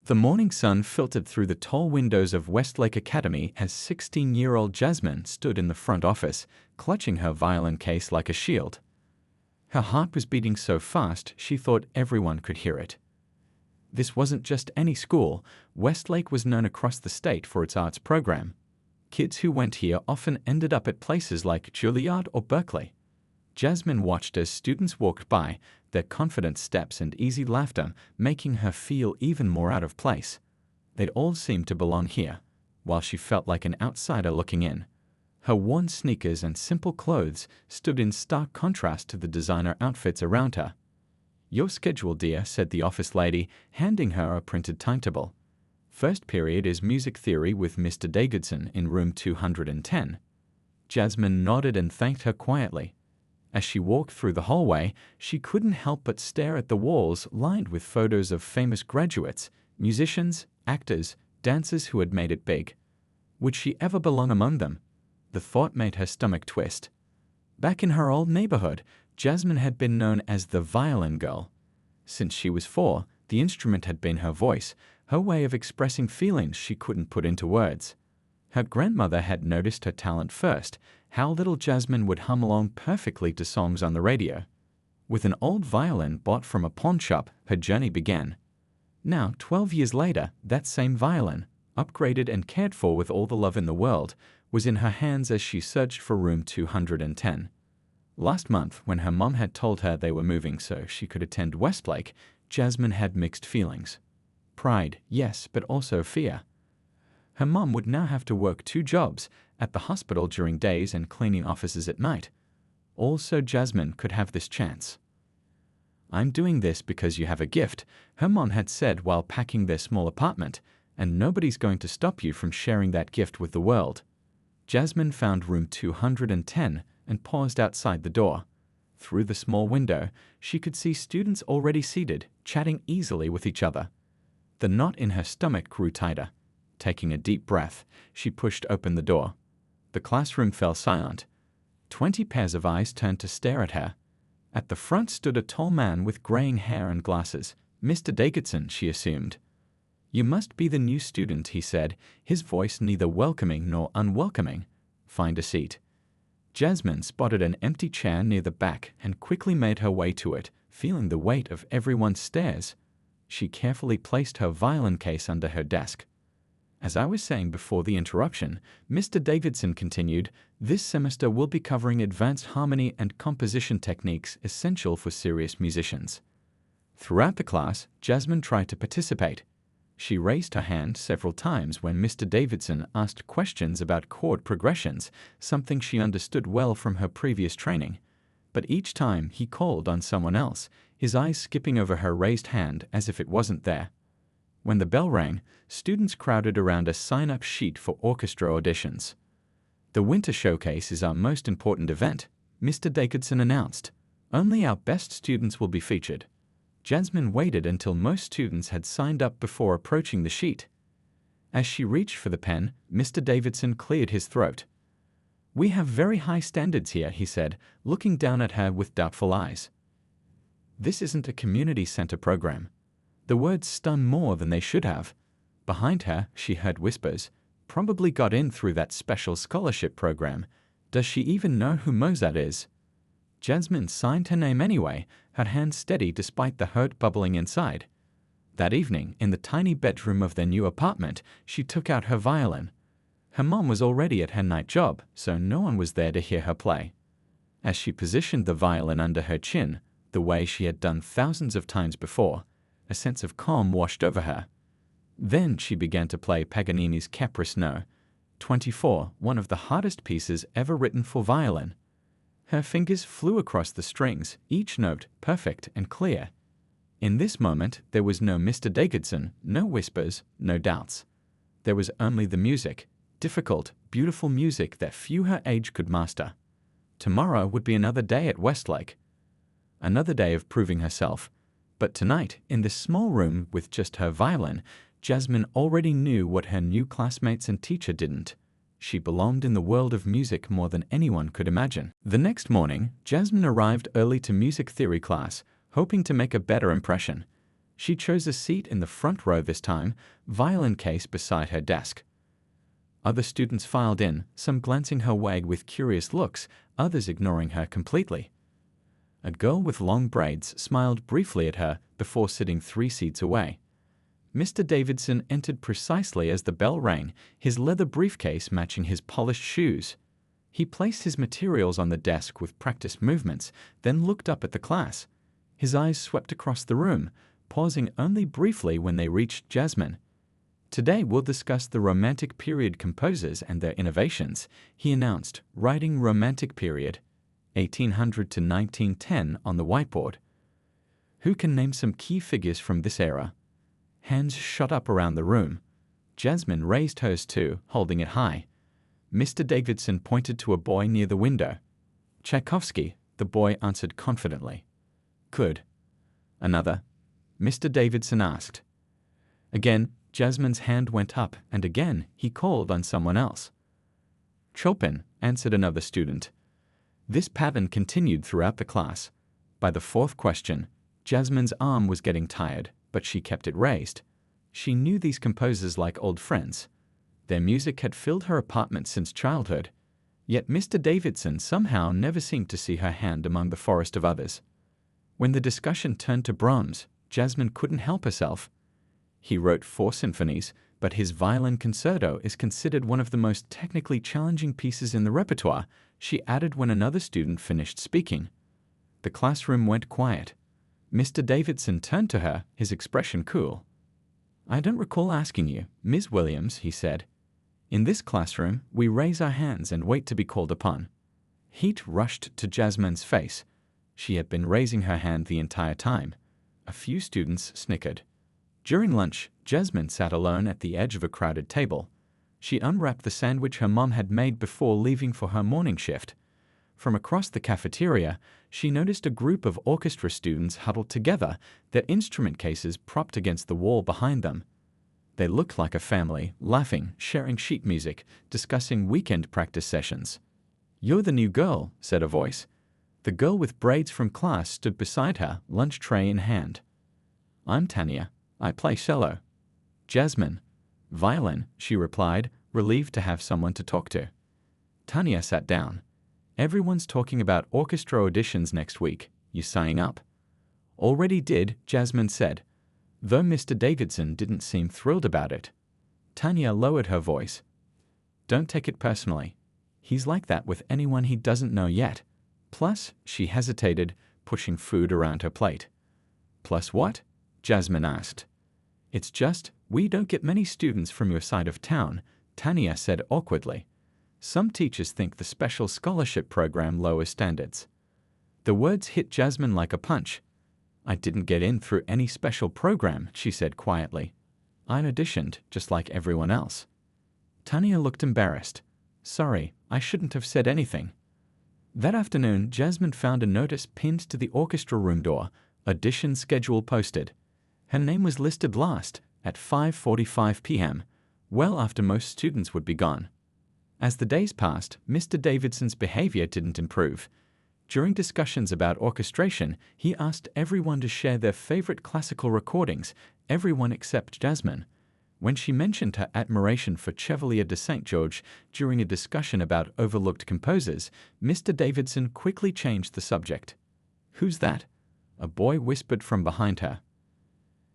The morning sun filtered through the tall windows of Westlake Academy as 16-year-old Jasmine stood in the front office, clutching her violin case like a shield. Her heart was beating so fast she thought everyone could hear it. This wasn't just any school. Westlake was known across the state for its arts program. Kids who went here often ended up at places like Juilliard or Berkeley. Jasmine watched as students walked by, their confident steps and easy laughter making her feel even more out of place. They'd all seemed to belong here, while she felt like an outsider looking in. Her worn sneakers and simple clothes stood in stark contrast to the designer outfits around her. "Your schedule, dear," said the office lady, handing her a printed timetable. "First period is music theory with Mr. Davidson in room 210. Jasmine nodded and thanked her quietly. As she walked through the hallway, she couldn't help but stare at the walls lined with photos of famous graduates, musicians, actors, dancers who had made it big. Would she ever belong among them? The thought made her stomach twist. Back in her old neighborhood, Jasmine had been known as the Violin Girl. Since she was 4, the instrument had been her voice, her way of expressing feelings she couldn't put into words. Her grandmother had noticed her talent first, how little Jasmine would hum along perfectly to songs on the radio. With an old violin bought from a pawn shop, her journey began. Now, 12 years later, that same violin, upgraded and cared for with all the love in the world, was in her hands as she searched for room 210. Last month, when her mom had told her they were moving so she could attend Westlake, Jasmine had mixed feelings. Pride, yes, but also fear. Her mom would now have to work 2 jobs, at the hospital during days and cleaning offices at night. Also, Jasmine could have this chance. "I'm doing this because you have a gift," her mom had said while packing their small apartment, "and nobody's going to stop you from sharing that gift with the world." Jasmine found room 210 and paused outside the door. Through the small window, she could see students already seated, chatting easily with each other. The knot in her stomach grew tighter. Taking a deep breath, she pushed open the door. The classroom fell silent. 20 pairs of eyes turned to stare at her. At the front stood a tall man with graying hair and glasses. "Mr. Davidson," she assumed. "You must be the new student," he said, his voice neither welcoming nor unwelcoming. "Find a seat." Jasmine spotted an empty chair near the back and quickly made her way to it, feeling the weight of everyone's stares. She carefully placed her violin case under her desk. "As I was saying before the interruption," Mr. Davidson continued, "this semester we'll be covering advanced harmony and composition techniques essential for serious musicians." Throughout the class, Jasmine tried to participate. She raised her hand several times when Mr. Davidson asked questions about chord progressions, something she understood well from her previous training. But each time he called on someone else, his eyes skipping over her raised hand as if it wasn't there. When the bell rang, students crowded around a sign-up sheet for orchestra auditions. "The Winter Showcase is our most important event," Mr. Davidson announced. "Only our best students will be featured." Jasmine waited until most students had signed up before approaching the sheet. As she reached for the pen, Mr. Davidson cleared his throat. "We have very high standards here," he said, looking down at her with doubtful eyes. "This isn't a community center program." The words stung more than they should have. Behind her, she heard whispers. "Probably got in through that special scholarship program. Does she even know who Mozart is?" Jasmine signed her name anyway, her hand steady despite the hurt bubbling inside. That evening, in the tiny bedroom of their new apartment, she took out her violin. Her mom was already at her night job, so no one was there to hear her play. As she positioned the violin under her chin, the way she had done thousands of times before, a sense of calm washed over her. Then she began to play Paganini's Caprice No. 24, one of the hardest pieces ever written for violin. Her fingers flew across the strings, each note perfect and clear. In this moment, there was no Mr. Davidson, no whispers, no doubts. There was only the music, difficult, beautiful music that few her age could master. Tomorrow would be another day at Westlake. Another day of proving herself. But tonight, in this small room with just her violin, Jasmine already knew what her new classmates and teacher didn't. She belonged in the world of music more than anyone could imagine. The next morning, Jasmine arrived early to music theory class, hoping to make a better impression. She chose a seat in the front row this time, violin case beside her desk. Other students filed in, some glancing her way with curious looks, others ignoring her completely. A girl with long braids smiled briefly at her before sitting 3 seats away. Mr. Davidson entered precisely as the bell rang, his leather briefcase matching his polished shoes. He placed his materials on the desk with practiced movements, then looked up at the class. His eyes swept across the room, pausing only briefly when they reached Jasmine. "Today we'll discuss the Romantic period composers and their innovations," he announced, writing Romantic period, 1800 to 1910 on the whiteboard. "Who can name some key figures from this era?" Hands shot up around the room. Jasmine raised hers too, holding it high. Mr. Davidson pointed to a boy near the window. "Tchaikovsky," the boy answered confidently. "Good. Another?" Mr. Davidson asked. Again, Jasmine's hand went up, and again he called on someone else. "Chopin," answered another student. This pattern continued throughout the class. By the 4th question, Jasmine's arm was getting tired, but she kept it raised. She knew these composers like old friends. Their music had filled her apartment since childhood. Yet Mr. Davidson somehow never seemed to see her hand among the forest of others. When the discussion turned to Brahms, Jasmine couldn't help herself. He wrote 4 symphonies, but his violin concerto is considered one of the most technically challenging pieces in the repertoire, she added when another student finished speaking. The classroom went quiet. Mr. Davidson turned to her, his expression cool. "I don't recall asking you, Ms. Williams," he said. "In this classroom, we raise our hands and wait to be called upon." Heat rushed to Jasmine's face. She had been raising her hand the entire time. A few students snickered. During lunch, Jasmine sat alone at the edge of a crowded table. She unwrapped the sandwich her mom had made before leaving for her morning shift. From across the cafeteria, she noticed a group of orchestra students huddled together, their instrument cases propped against the wall behind them. They looked like a family, laughing, sharing sheet music, discussing weekend practice sessions. "You're the new girl," said a voice. The girl with braids from class stood beside her, lunch tray in hand. "I'm Tanya. I play cello." "Jasmine." "Violin," she replied, relieved to have someone to talk to. Tanya sat down. "Everyone's talking about orchestra auditions next week. You signing up?" "Already did," Jasmine said, though Mr. Davidson didn't seem thrilled about it. Tanya lowered her voice. "Don't take it personally. He's like that with anyone he doesn't know yet. Plus," she hesitated, pushing food around her plate. "Plus what?" Jasmine asked. "It's just, we don't get many students from your side of town," Tanya said awkwardly. "Some teachers think the special scholarship program lowers standards." The words hit Jasmine like a punch. "I didn't get in through any special program," she said quietly. "I auditioned, just like everyone else." Tanya looked embarrassed. "Sorry, I shouldn't have said anything." That afternoon, Jasmine found a notice pinned to the orchestra room door, audition schedule posted. Her name was listed last, at 5:45 p.m., well after most students would be gone. As the days passed, Mr. Davidson's behavior didn't improve. During discussions about orchestration, he asked everyone to share their favorite classical recordings, everyone except Jasmine. When she mentioned her admiration for Chevalier de St. George during a discussion about overlooked composers, Mr. Davidson quickly changed the subject. "Who's that?" a boy whispered from behind her.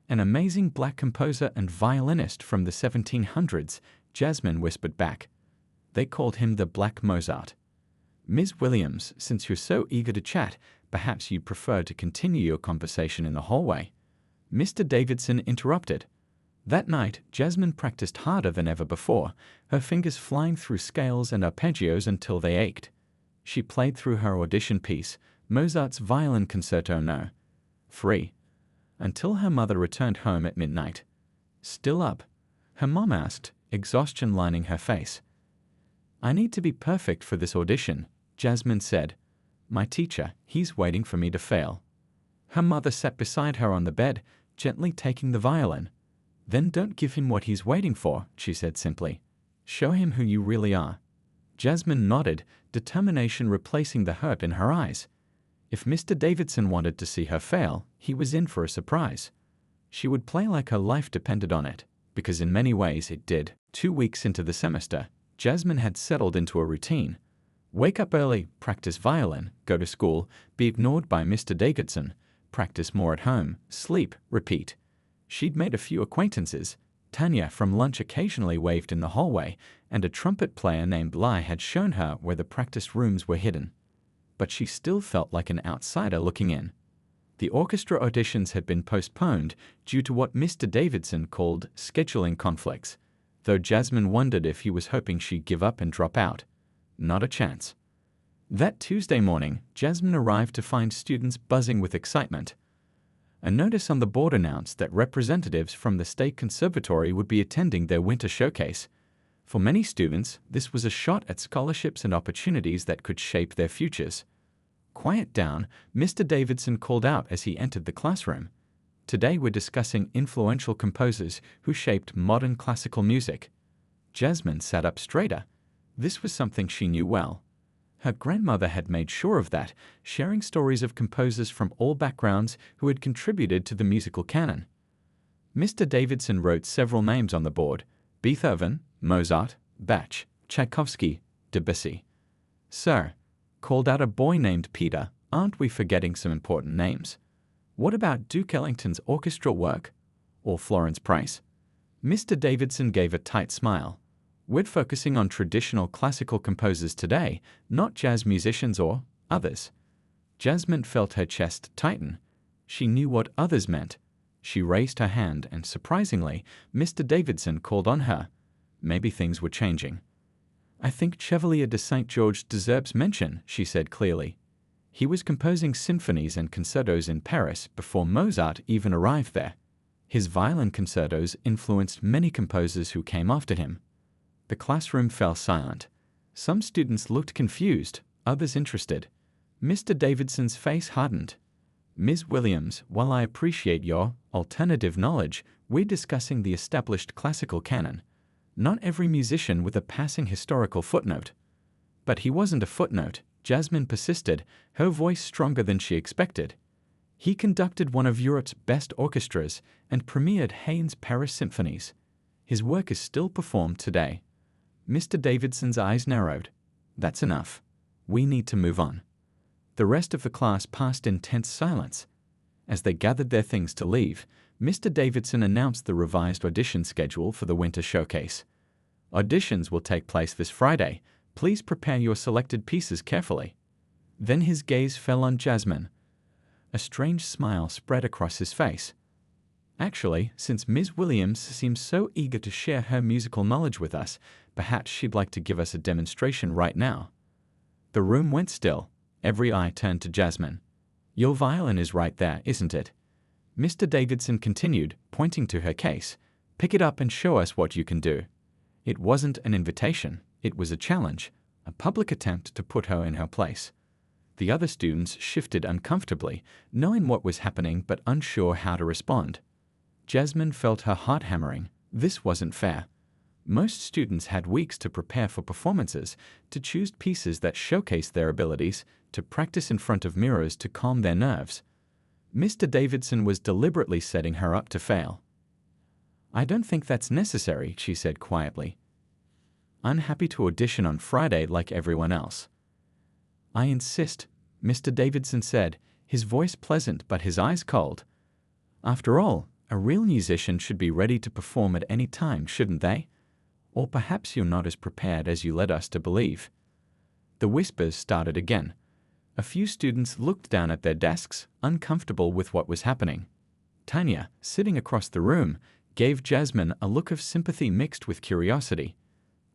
"An amazing black composer and violinist from the 1700s, Jasmine whispered back. "They called him the Black Mozart." "Ms. Williams, since you're so eager to chat, perhaps you'd prefer to continue your conversation in the hallway." Mr. Davidson interrupted. That night, Jasmine practiced harder than ever before, her fingers flying through scales and arpeggios until they ached. She played through her audition piece, Mozart's Violin Concerto No. 3, until her mother returned home at midnight. "Still up?" her mom asked, exhaustion lining her face. "I need to be perfect for this audition," Jasmine said. "My teacher, he's waiting for me to fail." Her mother sat beside her on the bed, gently taking the violin. "Then don't give him what he's waiting for," she said simply. "Show him who you really are." Jasmine nodded, determination replacing the hurt in her eyes. If Mr. Davidson wanted to see her fail, he was in for a surprise. She would play like her life depended on it, because in many ways it did. 2 weeks into the semester, Jasmine had settled into a routine. Wake up early, practice violin, go to school, be ignored by Mr. Davidson, practice more at home, sleep, repeat. She'd made a few acquaintances. Tanya from lunch occasionally waved in the hallway, and a trumpet player named Lai had shown her where the practice rooms were hidden. But she still felt like an outsider looking in. The orchestra auditions had been postponed due to what Mr. Davidson called scheduling conflicts, though Jasmine wondered if he was hoping she'd give up and drop out. Not a chance. That Tuesday morning, Jasmine arrived to find students buzzing with excitement. A notice on the board announced that representatives from the State Conservatory would be attending their winter showcase. For many students, this was a shot at scholarships and opportunities that could shape their futures. Quiet down, Mr. Davidson called out as he entered the classroom. Today we're discussing influential composers who shaped modern classical music. Jasmine sat up straighter. This was something she knew well. Her grandmother had made sure of that, sharing stories of composers from all backgrounds who had contributed to the musical canon. Mr. Davidson wrote several names on the board: Beethoven, Mozart, Bach, Tchaikovsky, Debussy. "Sir," called out a boy named Peter, "aren't we forgetting some important names? What about Duke Ellington's orchestral work? Or Florence Price?" Mr. Davidson gave a tight smile. "We're focusing on traditional classical composers today, not jazz musicians or others." Jasmine felt her chest tighten. She knew what others meant. She raised her hand and, surprisingly, Mr. Davidson called on her. Maybe things were changing. "I think Chevalier de St. George deserves mention," she said clearly. "He was composing symphonies and concertos in Paris before Mozart even arrived there. His violin concertos influenced many composers who came after him." The classroom fell silent. Some students looked confused, others interested. Mr. Davidson's face hardened. "Ms. Williams, while I appreciate your alternative knowledge, we're discussing the established classical canon. Not every musician with a passing historical footnote." "But he wasn't a footnote," Jasmine persisted, her voice stronger than she expected. "He conducted one of Europe's best orchestras and premiered Haydn's Paris symphonies. His work is still performed today." Mr. Davidson's eyes narrowed. "That's enough. We need to move on." The rest of the class passed in tense silence. As they gathered their things to leave, Mr. Davidson announced the revised audition schedule for the winter showcase. "Auditions will take place this Friday. Please prepare your selected pieces carefully." Then his gaze fell on Jasmine. A strange smile spread across his face. "Actually, since Ms. Williams seems so eager to share her musical knowledge with us, perhaps she'd like to give us a demonstration right now." The room went still. Every eye turned to Jasmine. "Your violin is right there, isn't it?" Mr. Davidson continued, pointing to her case. "Pick it up and show us what you can do." It wasn't an invitation. It was a challenge, a public attempt to put her in her place. The other students shifted uncomfortably, knowing what was happening but unsure how to respond. Jasmine felt her heart hammering. This wasn't fair. Most students had weeks to prepare for performances, to choose pieces that showcased their abilities, to practice in front of mirrors to calm their nerves. Mr. Davidson was deliberately setting her up to fail. "I don't think that's necessary," she said quietly. "I'm happy to audition on Friday like everyone else." "I insist," Mr. Davidson said, his voice pleasant but his eyes cold. "After all, a real musician should be ready to perform at any time, shouldn't they? Or perhaps you're not as prepared as you led us to believe." The whispers started again. A few students looked down at their desks, uncomfortable with what was happening. Tanya, sitting across the room, gave Jasmine a look of sympathy mixed with curiosity.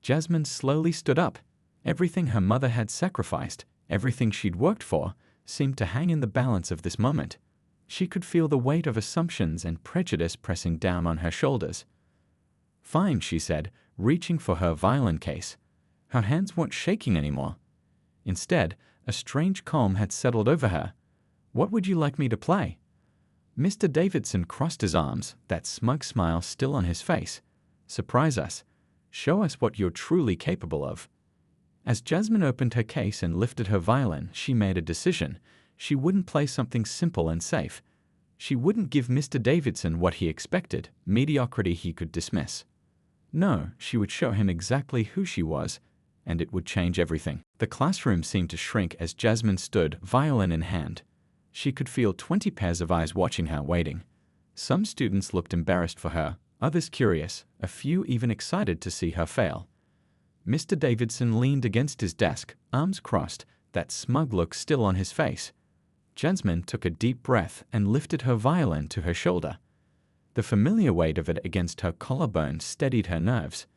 Jasmine slowly stood up. Everything her mother had sacrificed, everything she'd worked for, seemed to hang in the balance of this moment. She could feel the weight of assumptions and prejudice pressing down on her shoulders. "Fine," she said, reaching for her violin case. Her hands weren't shaking anymore. Instead, a strange calm had settled over her. "What would you like me to play?" Mr. Davidson crossed his arms, that smug smile still on his face. "Surprise us. Show us what you're truly capable of." As Jasmine opened her case and lifted her violin, she made a decision. She wouldn't play something simple and safe. She wouldn't give Mr. Davidson what he expected, mediocrity he could dismiss. No, she would show him exactly who she was, and it would change everything. The classroom seemed to shrink as Jasmine stood, violin in hand. She could feel 20 pairs of eyes watching her, waiting. Some students looked embarrassed for her, others curious, a few even excited to see her fail. Mr. Davidson leaned against his desk, arms crossed, that smug look still on his face. Jasmine took a deep breath and lifted her violin to her shoulder. The familiar weight of it against her collarbone steadied her nerves.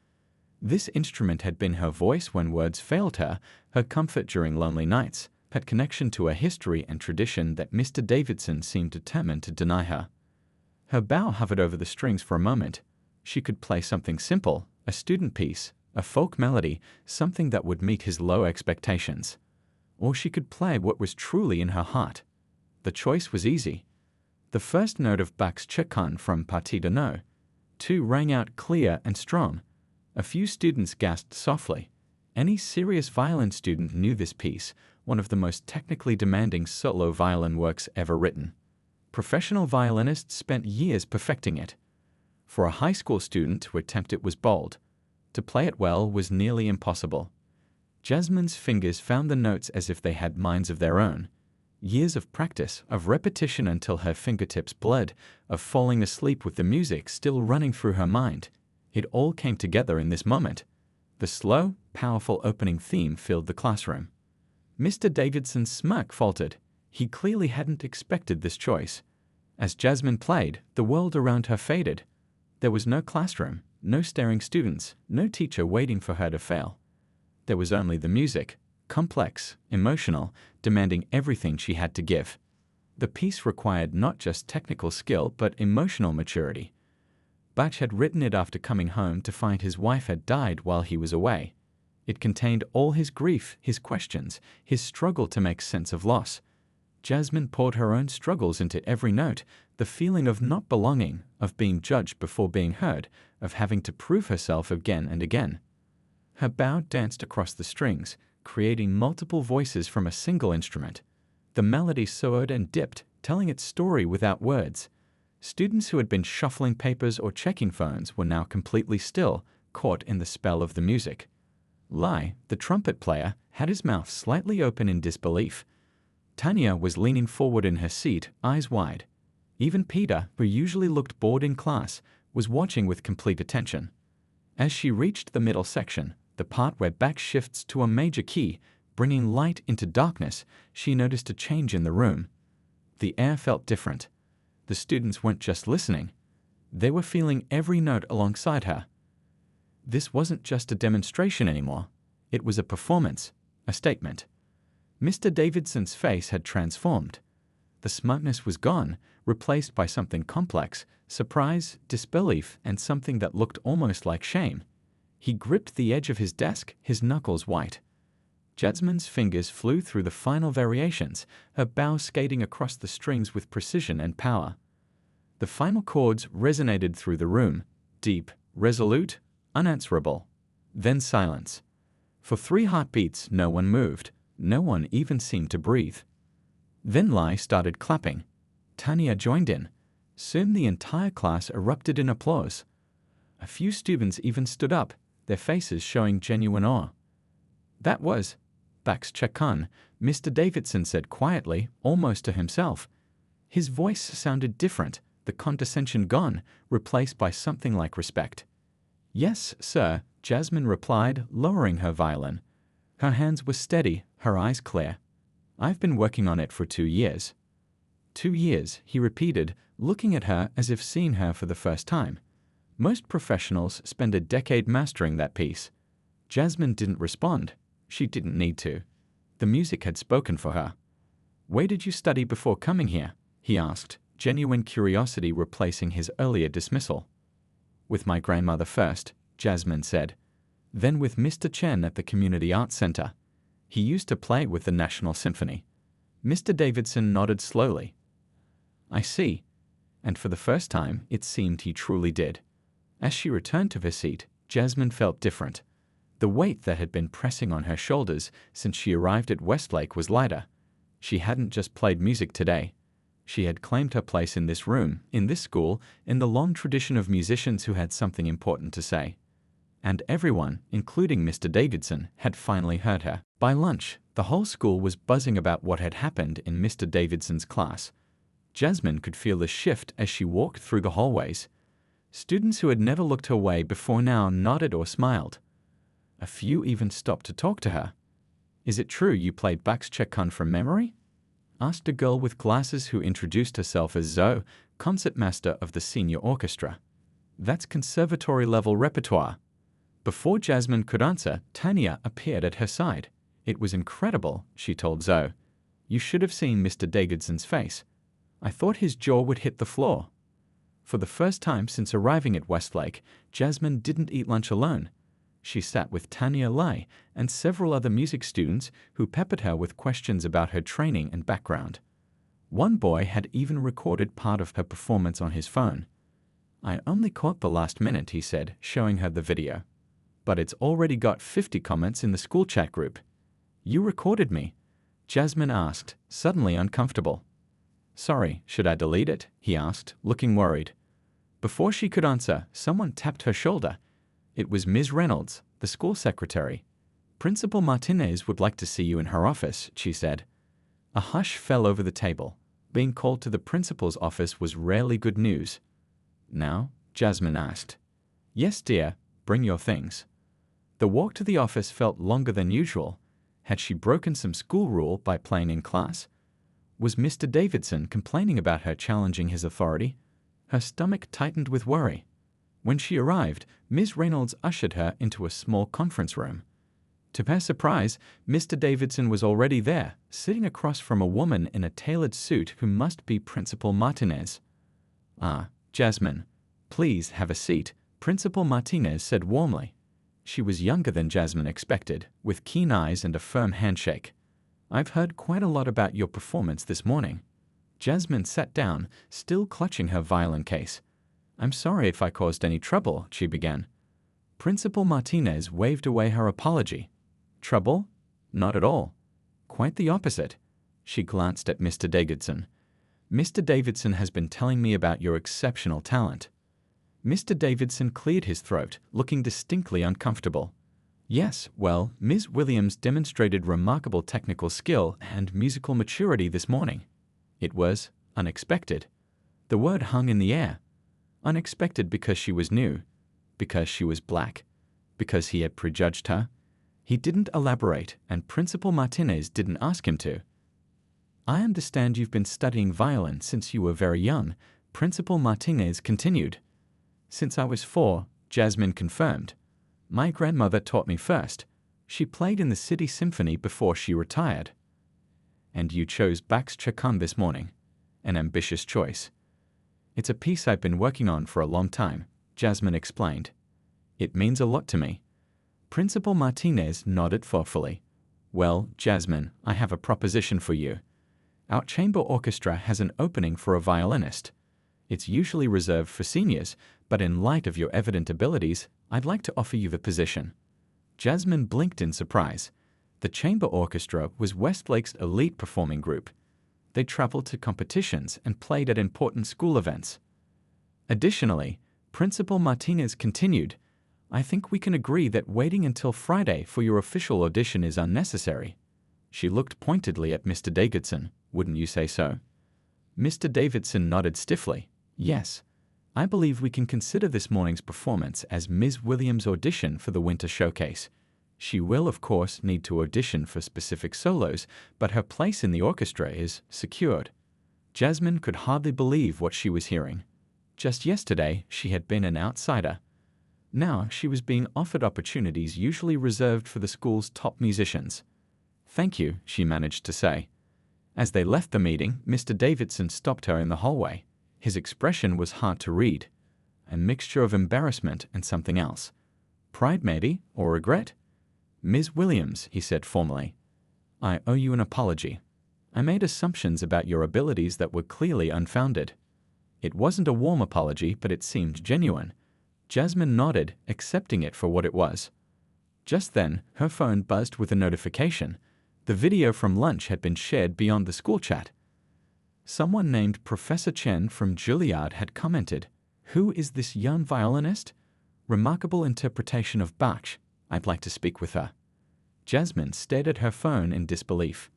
This instrument had been her voice when words failed her, her comfort during lonely nights, her connection to a history and tradition that Mr. Davidson seemed determined to deny her. Her bow hovered over the strings for a moment. She could play something simple, a student piece, a folk melody, something that would meet his low expectations. Or she could play what was truly in her heart. The choice was easy. The first note of Bach's Chaconne from Partie de No. 2 rang out clear and strong. A few students gasped softly. Any serious violin student knew this piece, one of the most technically demanding solo violin works ever written. Professional violinists spent years perfecting it. For a high school student to attempt it was bold. To play it well was nearly impossible. Jasmine's fingers found the notes as if they had minds of their own. Years of practice, of repetition until her fingertips bled, of falling asleep with the music still running through her mind. It all came together in this moment. The slow, powerful opening theme filled the classroom. Mr. Davidson's smirk faltered. He clearly hadn't expected this choice. As Jasmine played, the world around her faded. There was no classroom, no staring students, no teacher waiting for her to fail. There was only the music, complex, emotional, demanding everything she had to give. The piece required not just technical skill but emotional maturity. Bach had written it after coming home to find his wife had died while he was away. It contained all his grief, his questions, his struggle to make sense of loss. Jasmine poured her own struggles into every note, the feeling of not belonging, of being judged before being heard, of having to prove herself again and again. Her bow danced across the strings, creating multiple voices from a single instrument. The melody soared and dipped, telling its story without words. Students who had been shuffling papers or checking phones were now completely still, caught in the spell of the music. Lai, the trumpet player, had his mouth slightly open in disbelief. Tanya was leaning forward in her seat, eyes wide. Even Peter, who usually looked bored in class, was watching with complete attention. As she reached the middle section, the part where Bach shifts to a major key, bringing light into darkness, she noticed a change in the room. The air felt different. The students weren't just listening. They were feeling every note alongside her. This wasn't just a demonstration anymore. It was a performance, a statement. Mr. Davidson's face had transformed. The smugness was gone, replaced by something complex, surprise, disbelief, and something that looked almost like shame. He gripped the edge of his desk, his knuckles white. Jasmine's fingers flew through the final variations, her bow skating across the strings with precision and power. The final chords resonated through the room, deep, resolute, unanswerable. Then silence. For 3 heartbeats, no one moved. No one even seemed to breathe. Then Lai started clapping. Tanya joined in. Soon the entire class erupted in applause. A few students even stood up, their faces showing genuine awe. That was Bach's Chaconne, Mr. Davidson said quietly, almost to himself. His voice sounded different, the condescension gone, replaced by something like respect. Yes, sir, Jasmine replied, lowering her violin. Her hands were steady, her eyes clear. I've been working on it for 2 years. 2 years, he repeated, looking at her as if seeing her for the first time. Most professionals spend a decade mastering that piece. Jasmine didn't respond. She didn't need to. The music had spoken for her. Where did you study before coming here? He asked, genuine curiosity replacing his earlier dismissal. With my grandmother first, Jasmine said. Then with Mr. Chen at the Community Arts Center. He used to play with the National Symphony. Mr. Davidson nodded slowly. I see. And for the first time, it seemed he truly did. As she returned to her seat, Jasmine felt different. The weight that had been pressing on her shoulders since she arrived at Westlake was lighter. She hadn't just played music today. She had claimed her place in this room, in this school, in the long tradition of musicians who had something important to say. And everyone, including Mr. Davidson, had finally heard her. By lunch, the whole school was buzzing about what had happened in Mr. Davidson's class. Jasmine could feel the shift as she walked through the hallways. Students who had never looked her way before now nodded or smiled. A few even stopped to talk to her. "Is it true you played Bach's Chaconne from memory?" asked a girl with glasses who introduced herself as Zoe, concertmaster of the senior orchestra. "That's conservatory-level repertoire." Before Jasmine could answer, Tanya appeared at her side. "It was incredible," she told Zoe. "You should have seen Mr. Davidson's face. I thought his jaw would hit the floor." For the first time since arriving at Westlake, Jasmine didn't eat lunch alone. She sat with Tanya Lai and several other music students who peppered her with questions about her training and background. One boy had even recorded part of her performance on his phone. "I only caught the last minute," he said, showing her the video. "But it's already got 50 comments in the school chat group." "You recorded me?" Jasmine asked, suddenly uncomfortable. "Sorry, should I delete it?" he asked, looking worried. Before she could answer, someone tapped her shoulder. It was Ms. Reynolds, the school secretary. "Principal Martinez would like to see you in her office," she said. A hush fell over the table. Being called to the principal's office was rarely good news. "Now?" Jasmine asked. "Yes, dear. Bring your things." The walk to the office felt longer than usual. Had she broken some school rule by playing in class? Was Mr. Davidson complaining about her challenging his authority? Her stomach tightened with worry. When she arrived, Ms. Reynolds ushered her into a small conference room. To her surprise, Mr. Davidson was already there, sitting across from a woman in a tailored suit who must be Principal Martinez. "Ah, Jasmine, please have a seat," Principal Martinez said warmly. She was younger than Jasmine expected, with keen eyes and a firm handshake. "I've heard quite a lot about your performance this morning." Jasmine sat down, still clutching her violin case. "I'm sorry if I caused any trouble," she began. Principal Martinez waved away her apology. "Trouble? Not at all. Quite the opposite." She glanced at Mr. Davidson. "Mr. Davidson has been telling me about your exceptional talent." Mr. Davidson cleared his throat, looking distinctly uncomfortable. "Yes, well, Ms. Williams demonstrated remarkable technical skill and musical maturity this morning. It was unexpected." The word hung in the air. Unexpected because she was new, because she was black, because he had prejudged her. He didn't elaborate, and Principal Martinez didn't ask him to. "I understand you've been studying violin since you were very young," Principal Martinez continued. "Since I was 4, Jasmine confirmed. "My grandmother taught me first. She played in the City Symphony before she retired." "And you chose Bach's Chaconne this morning. An ambitious choice." "It's a piece I've been working on for a long time," Jasmine explained. "It means a lot to me." Principal Martinez nodded thoughtfully. "Well, Jasmine, I have a proposition for you. Our chamber orchestra has an opening for a violinist. It's usually reserved for seniors, but in light of your evident abilities, I'd like to offer you the position." Jasmine blinked in surprise. The chamber orchestra was Westlake's elite performing group. They traveled to competitions and played at important school events. Additionally, Principal Martinez continued, "I think we can agree that waiting until Friday for your official audition is unnecessary." She looked pointedly at Mr. Davidson. "Wouldn't you say so?" Mr. Davidson nodded stiffly. "Yes. I believe we can consider this morning's performance as Ms. Williams' audition for the winter showcase. She will, of course, need to audition for specific solos, but her place in the orchestra is secured." Jasmine could hardly believe what she was hearing. Just yesterday, she had been an outsider. Now she was being offered opportunities usually reserved for the school's top musicians. "Thank you," she managed to say. As they left the meeting, Mr. Davidson stopped her in the hallway. His expression was hard to read, a mixture of embarrassment and something else. Pride, maybe, or regret? "Ms. Williams," he said formally, "I owe you an apology. I made assumptions about your abilities that were clearly unfounded." It wasn't a warm apology, but it seemed genuine. Jasmine nodded, accepting it for what it was. Just then, her phone buzzed with a notification. The video from lunch had been shared beyond the school chat. Someone named Professor Chen from Juilliard had commented, "Who is this young violinist? Remarkable interpretation of Bach. I'd like to speak with her." Jasmine stared at her phone in disbelief.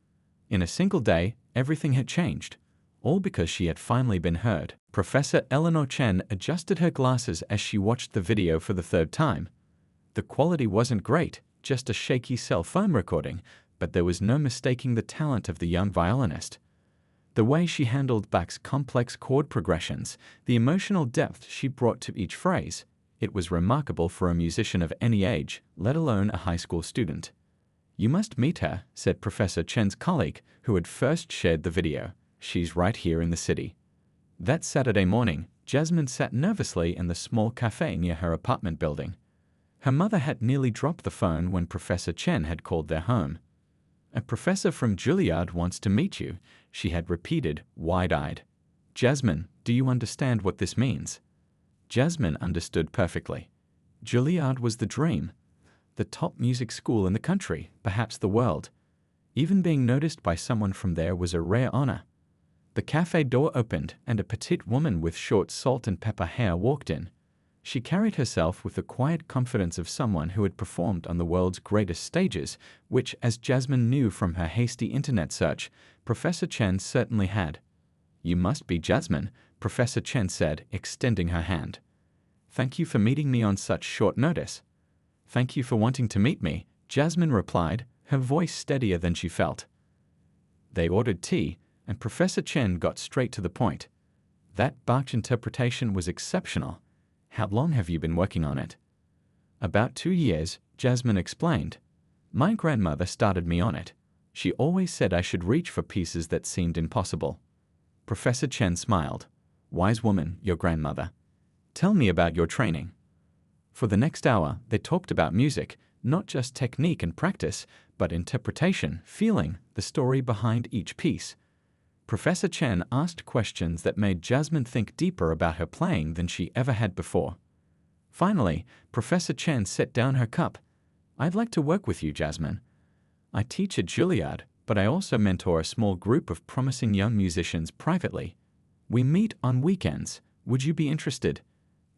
In a single day, everything had changed, all because she had finally been heard. Professor Eleanor Chen adjusted her glasses as she watched the video for the third time. The quality wasn't great, just a shaky cell phone recording, but there was no mistaking the talent of the young violinist. The way she handled Bach's complex chord progressions, the emotional depth she brought to each phrase, it was remarkable for a musician of any age, let alone a high school student. "You must meet her," said Professor Chen's colleague, who had first shared the video. "She's right here in the city." That Saturday morning, Jasmine sat nervously in the small cafe near her apartment building. Her mother had nearly dropped the phone when Professor Chen had called their home. "A professor from Juilliard wants to meet you," she had repeated, wide-eyed. "Jasmine, do you understand what this means?" Jasmine understood perfectly. Juilliard was the dream. The top music school in the country, perhaps the world. Even being noticed by someone from there was a rare honor. The cafe door opened, and a petite woman with short salt and pepper hair walked in. She carried herself with the quiet confidence of someone who had performed on the world's greatest stages, which, as Jasmine knew from her hasty internet search, Professor Chen certainly had. "You must be Jasmine," Professor Chen said, extending her hand. "Thank you for meeting me on such short notice." "Thank you for wanting to meet me," Jasmine replied, her voice steadier than she felt. They ordered tea, and Professor Chen got straight to the point. "That Bach interpretation was exceptional. How long have you been working on it?" "About 2 years," Jasmine explained. "My grandmother started me on it. She always said I should reach for pieces that seemed impossible." Professor Chen smiled. "Wise woman, your grandmother. Tell me about your training." For the next hour, they talked about music, not just technique and practice, but interpretation, feeling, the story behind each piece. Professor Chen asked questions that made Jasmine think deeper about her playing than she ever had before. Finally, Professor Chen set down her cup. "I'd like to work with you, Jasmine. I teach at Juilliard, but I also mentor a small group of promising young musicians privately. We meet on weekends. Would you be interested?"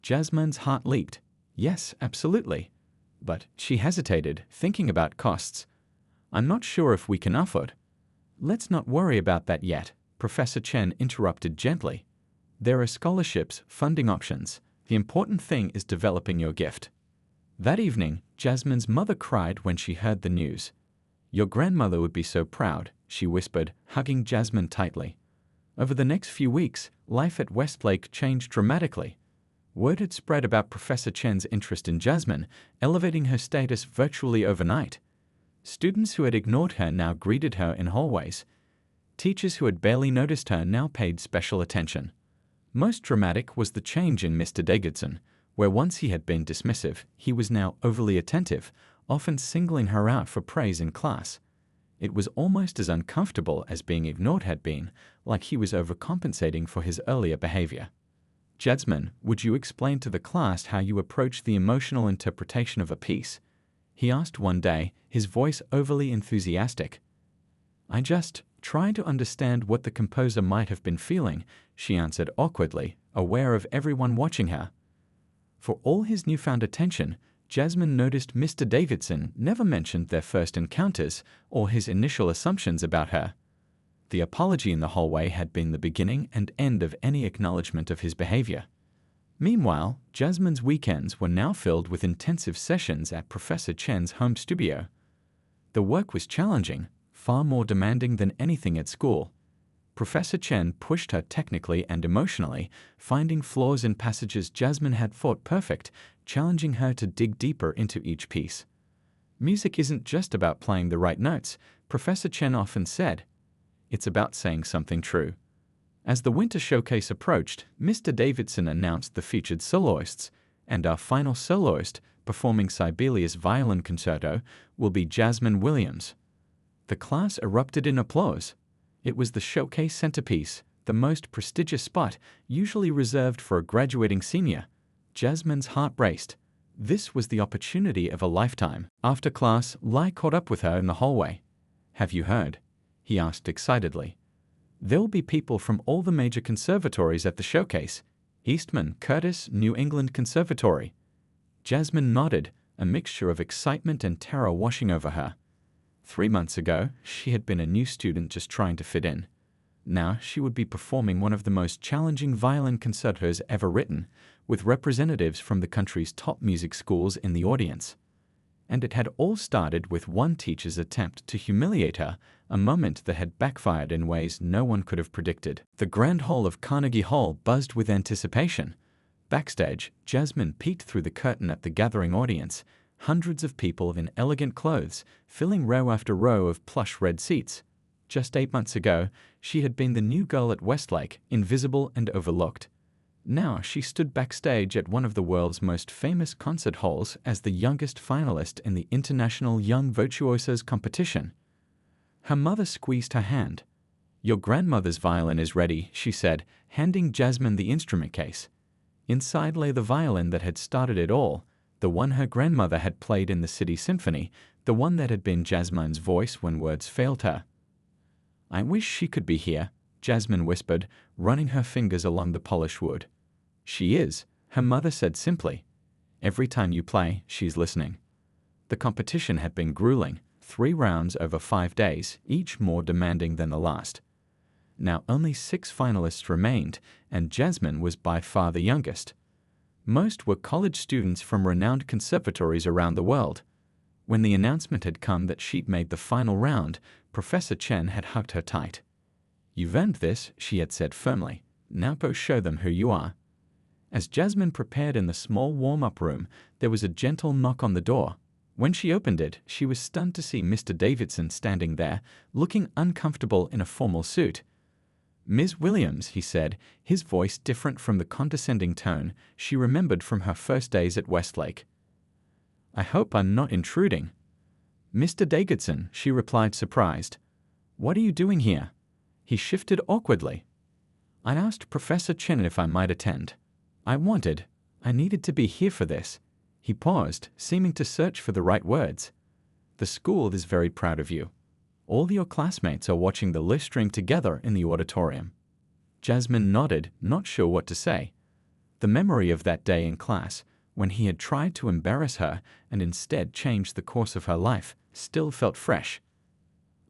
Jasmine's heart leaped. Yes, absolutely. But she hesitated, thinking about costs. "I'm not sure if we can afford." "Let's not worry about that yet," Professor Chen interrupted gently. "There are scholarships, funding options. The important thing is developing your gift." That evening, Jasmine's mother cried when she heard the news. "Your grandmother would be so proud," she whispered, hugging Jasmine tightly. Over the next few weeks, life at Westlake changed dramatically. Word had spread about Professor Chen's interest in Jasmine, elevating her status virtually overnight. Students who had ignored her now greeted her in hallways. Teachers who had barely noticed her now paid special attention. Most dramatic was the change in Mr. Davidson, where once he had been dismissive, he was now overly attentive, often singling her out for praise in class. It was almost as uncomfortable as being ignored had been, like he was overcompensating for his earlier behavior. "Jasmine, would you explain to the class how you approach the emotional interpretation of a piece?" he asked one day, his voice overly enthusiastic. "I just try to understand what the composer might have been feeling," she answered awkwardly, aware of everyone watching her. For all his newfound attention, Jasmine noticed Mr. Davidson never mentioned their first encounters or his initial assumptions about her. The apology in the hallway had been the beginning and end of any acknowledgement of his behavior. Meanwhile, Jasmine's weekends were now filled with intensive sessions at Professor Chen's home studio. The work was challenging, far more demanding than anything at school. Professor Chen pushed her technically and emotionally, finding flaws in passages Jasmine had thought perfect, challenging her to dig deeper into each piece. "Music isn't just about playing the right notes," Professor Chen often said. "It's about saying something true." As the winter showcase approached, Mr. Davidson announced the featured soloists, and our final soloist, performing Sibelius' Violin Concerto, will be Jasmine Williams. The class erupted in applause. It was the showcase centerpiece, the most prestigious spot, usually reserved for a graduating senior. Jasmine's heart raced. This was the opportunity of a lifetime. After class, Lai caught up with her in the hallway. "Have you heard?" he asked excitedly. There'll be people from all the major conservatories at the showcase. Eastman, Curtis, New England Conservatory. Jasmine nodded, a mixture of excitement and terror washing over her. 3 months ago, she had been a new student just trying to fit in. Now she would be performing one of the most challenging violin concertos ever written, with representatives from the country's top music schools in the audience. And it had all started with one teacher's attempt to humiliate her, a moment that had backfired in ways no one could have predicted. The grand hall of Carnegie Hall buzzed with anticipation. Backstage, Jasmine peeked through the curtain at the gathering audience, hundreds of people in elegant clothes, filling row after row of plush red seats. Just 8 months ago, she had been the new girl at Westlake, invisible and overlooked. Now she stood backstage at one of the world's most famous concert halls as the youngest finalist in the International Young Virtuosos competition. Her mother squeezed her hand. "Your grandmother's violin is ready," she said, handing Jasmine the instrument case. Inside lay the violin that had started it all, the one her grandmother had played in the City Symphony, the one that had been Jasmine's voice when words failed her. "I wish she could be here," Jasmine whispered, running her fingers along the polished wood. "She is," her mother said simply. "Every time you play, she's listening." The competition had been grueling, 3 rounds over 5 days, each more demanding than the last. Now only 6 finalists remained, and Jasmine was by far the youngest. Most were college students from renowned conservatories around the world. When the announcement had come that she'd made the final round, Professor Chen had hugged her tight. "You've earned this," she had said firmly. "Now go show them who you are." As Jasmine prepared in the small warm-up room, there was a gentle knock on the door. When she opened it, she was stunned to see Mr. Davidson standing there, looking uncomfortable in a formal suit. "Ms. Williams," he said, his voice different from the condescending tone she remembered from her first days at Westlake. "I hope I'm not intruding." "Mr. Davidson," she replied, surprised. "What are you doing here?" He shifted awkwardly. "I asked Professor Chen if I might attend. I needed to be here for this." He paused, seeming to search for the right words. "The school is very proud of you. All your classmates are watching the live stream together in the auditorium." Jasmine nodded, not sure what to say. The memory of that day in class, when he had tried to embarrass her and instead changed the course of her life, still felt fresh.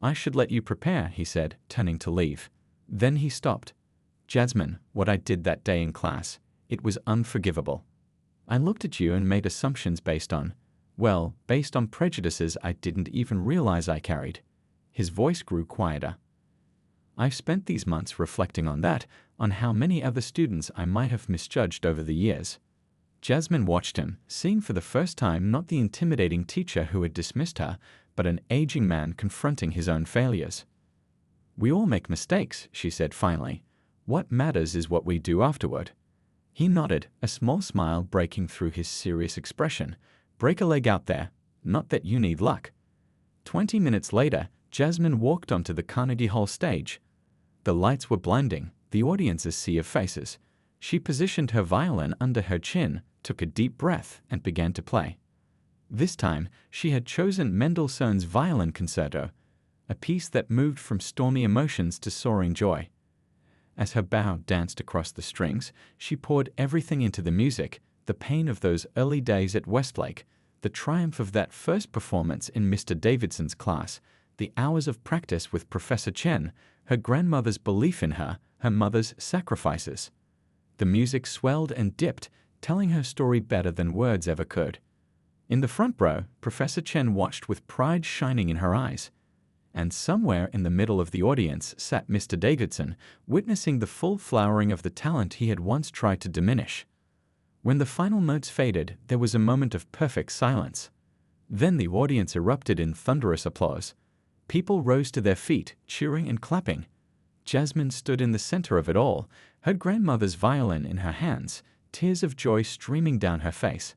"I should let you prepare," he said, turning to leave. Then he stopped. "Jasmine, what I did that day in class, it was unforgivable. I looked at you and made assumptions based on prejudices I didn't even realize I carried." His voice grew quieter. "I've spent these months reflecting on that, on how many other students I might have misjudged over the years." Jasmine watched him, seeing for the first time not the intimidating teacher who had dismissed her, but an aging man confronting his own failures. "We all make mistakes," she said finally. "What matters is what we do afterward." He nodded, a small smile breaking through his serious expression. "Break a leg out there. Not that you need luck." 20 minutes later, Jasmine walked onto the Carnegie Hall stage. The lights were blinding, the audience a sea of faces. She positioned her violin under her chin, took a deep breath, and began to play. This time, she had chosen Mendelssohn's Violin Concerto, a piece that moved from stormy emotions to soaring joy. As her bow danced across the strings, she poured everything into the music, the pain of those early days at Westlake, the triumph of that first performance in Mr. Davidson's class, the hours of practice with Professor Chen, her grandmother's belief in her, her mother's sacrifices. The music swelled and dipped, telling her story better than words ever could. In the front row, Professor Chen watched with pride shining in her eyes. And somewhere in the middle of the audience sat Mr. Davidson, witnessing the full flowering of the talent he had once tried to diminish. When the final notes faded, there was a moment of perfect silence. Then the audience erupted in thunderous applause. People rose to their feet, cheering and clapping. Jasmine stood in the center of it all, her grandmother's violin in her hands, tears of joy streaming down her face.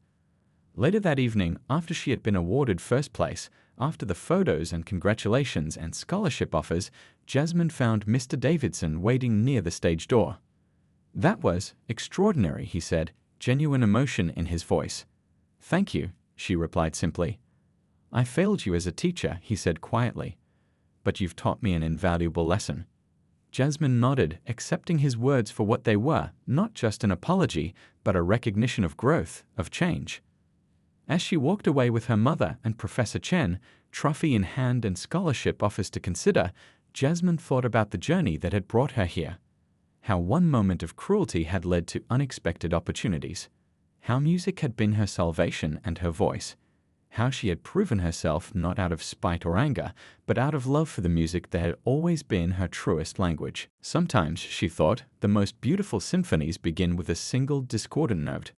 Later that evening, after she had been awarded first place, after the photos and congratulations and scholarship offers, Jasmine found Mr. Davidson waiting near the stage door. "That was extraordinary," he said, genuine emotion in his voice. "Thank you," she replied simply. "I failed you as a teacher," he said quietly, "but you've taught me an invaluable lesson." Jasmine nodded, accepting his words for what they were, not just an apology, but a recognition of growth, of change. As she walked away with her mother and Professor Chen, trophy in hand and scholarship offers to consider, Jasmine thought about the journey that had brought her here. How one moment of cruelty had led to unexpected opportunities. How music had been her salvation and her voice. How she had proven herself not out of spite or anger, but out of love for the music that had always been her truest language. Sometimes, she thought, the most beautiful symphonies begin with a single discordant note.